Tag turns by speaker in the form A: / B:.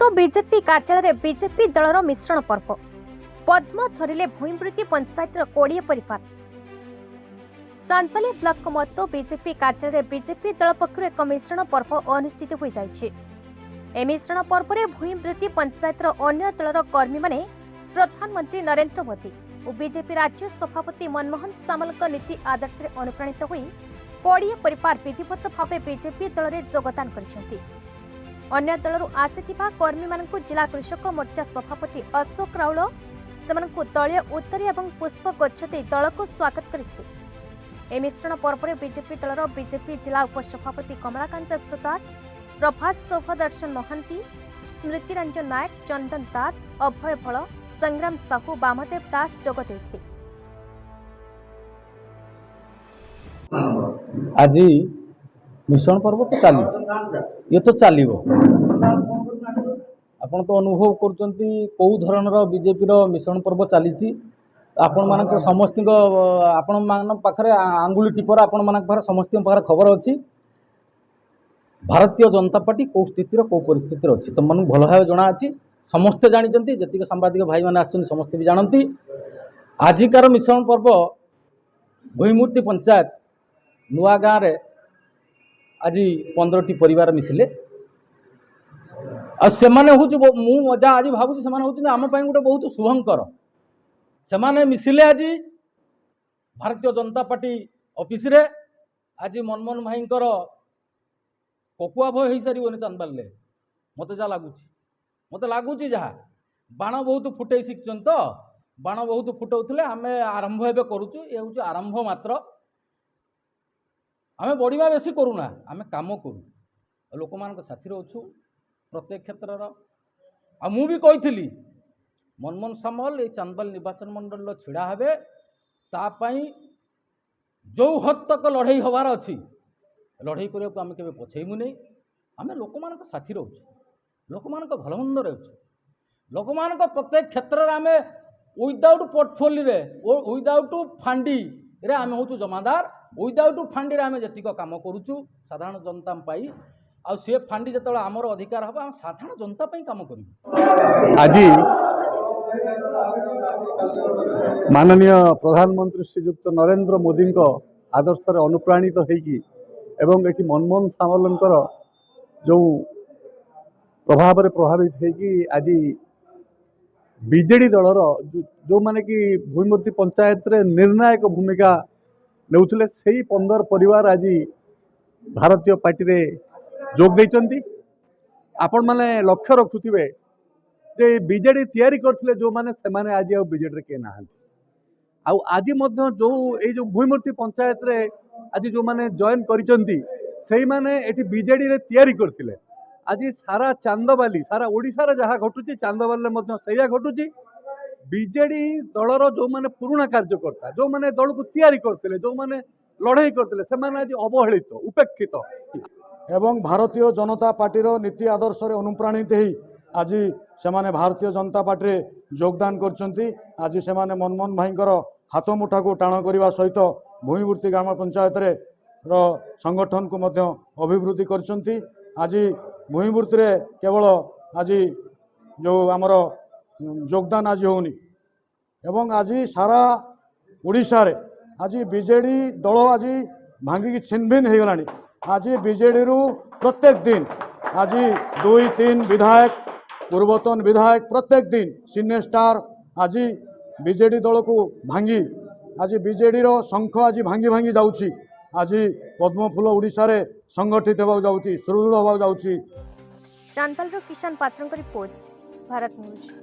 A: मत्तो BJP कार्यालय BJP दलर मिश्रण पर्व पद्म धरिले भूईमृति पंचायत 20 परिवार। चांदपाली ब्लॉक मत्तो बीजेपी कार्यालय बीजेपी दल पक्षर एक मिश्रण पर्व अनुष्ठित हो जाइछि। ए मिश्रण पर्व में भूईमृति पंचायत अन्य दलर कर्मी माने प्रधानमंत्री नरेंद्र मोदी और बीजेपी राज्य सभापति मनमोहन सामलक नीति आदर्श रे अनुप्राणित होई 20 परिवार विधिवत भाव बीजेपी दल में योगदान करिसेंति। अन्य दलरू आसिथिबा कर्मी मानकु जिला कृषक मोर्चा सभापति अशोक राउल सेमानकु दलीय उत्तरी एवं पुष्प गच्छ दे दल को स्वागत करिथिले। ए मिश्रण पर्व में बीजेपी दलर बीजेपी जिला उपसभापति कमलाकांत सुतार, प्रभास शोभदर्शन महांती, स्मृति रंजन नायक, चंदन दास, अभय भल, संग्राम साहू, वामदेव दास जोग देथिले।
B: आज मिश्रण पर्व तो चली ये तो चलो आपण तो अनुभव करचंती कौ धरणर बीजेपी रो मिश्रण पर्व चली आपण मान समस्त आपण मान पाखरे आंगुली टिपर आपण मान पाखरे समस्त पाखरे खबर अच्छी भारतीय जनता पार्टी कौ स्थितिर कौ परिस्थिति अच्छी तुम मन भल भाव जना अच्छी समस्ते जानते जी सांबादिक भाई मैंने आसते समस्ते भी जानती। आजिकार मिश्रण पर्व भूईमूर्ति पंचायत नुआ गाँव रे आज 15टी परिवार मिसिले से मजा आज भावुँ से आम गोटे बहुत शुभंकर से मिसिले आज भारतीय जनता पार्टी ऑफिस रे आज मनमोहन भाई ककुआ भय हो सारे चांदपाली मत जहाँ लगुच जहाँ बाण बहुत फुटे शिखन तो बाण बहुत फुटाऊे आम आरंभ एवं करुचु ये हूँ आरंभ मात्र आमे बढ़िया बेसी करूना आमे काम करूँ लोक मान साथी अच्छु प्रत्येक क्षेत्र मु भी कही मनमोहन सामल ये चांदपाली निर्वाचन मंडल छिड़ा हे तापाई जो हद तक लड़ई हबार अच्छी लड़ई करने को आम के पछेबू नहीं आम लोक मान साथी अच्छु लोक मान भल मंद अच्छु लोक मान प्रत्येक क्षेत्र में आम विदाउट पोर्टफोलियो विदाउट फांडी रे आम हूँ जमादार विदाउट फांडी आम जी कम करुचु साधारण जनता पाई आ सी फांडी जो आमर अधिकार हम साधारण जनता कम कर।
C: आज माननीय प्रधानमंत्री श्रीयुक्त नरेंद्र मोदी आदर्श अनुप्राणित होगी एवं एटी मनमोहन सामलंकर जो प्रभाव प्रभावित होगी आज बीजेडी दलर जो माने कि भूईमूर्ति पंचायत रे निर्णायक भूमिका नेउथिले सेही 15 परिवार आज भारतीय पार्टी रे जोग देइचंती। आपण माने लक्ष्य रखुथिबे जे बीजेडी तैयारी करथिले जो माने से माने आज आ बीजेडी रे के नाहंती आ आज मध्य जो ए जो भूईमूर्ति पंचायत रे आज जो माने जॉइन करिचंती सेही माने एठी बीजेडी रे तैयारी करथिले। आज सारा चांदबाली सारा ओडिसा रे जहा घटुची चांदबाली मध्य सेया घटुची बीजेडी दलर जो माने पुराना कार्यकर्ता जो माने दल को तैयारी करथिले जो माने लड़ाई करथिले से माने आज अवहेलित उपेक्षित
D: एवं भारतीय जनता पार्टी नीति आदर्श रे अनुप्राणित ही आज से भारतीय जनता पार्टी रे योगदान करचंती। आज से मनमोहन भाई हाथ मुठा को टाण करने सहित भूईमूर्ति ग्राम पंचायत रे संगठन को मध्य अभिवृद्धि करचंती। आज भूईमूर्ति रे केवल आज जो आमर योगदान आज होनी एवं आज सारा ओडिशा रे आज बीजेडी दल आज भांगी छिनभिन हो गलानी। आज बीजेडी रु प्रत्येक दिन आज 2-3 विधायक पूर्वतन विधायक प्रत्येक दिन सीनियर स्टार आज बीजेडी दल को भांगी आज बीजेडी रो शंख आज भांगी भांगी जाउची। आज पद्मफूल ओडिशा रे संगठित होगा जाउची सुदृढ़ होगा जाउची।
A: चांदपाली किसान पात्रंक रिपोर्ट भारत न्यूज।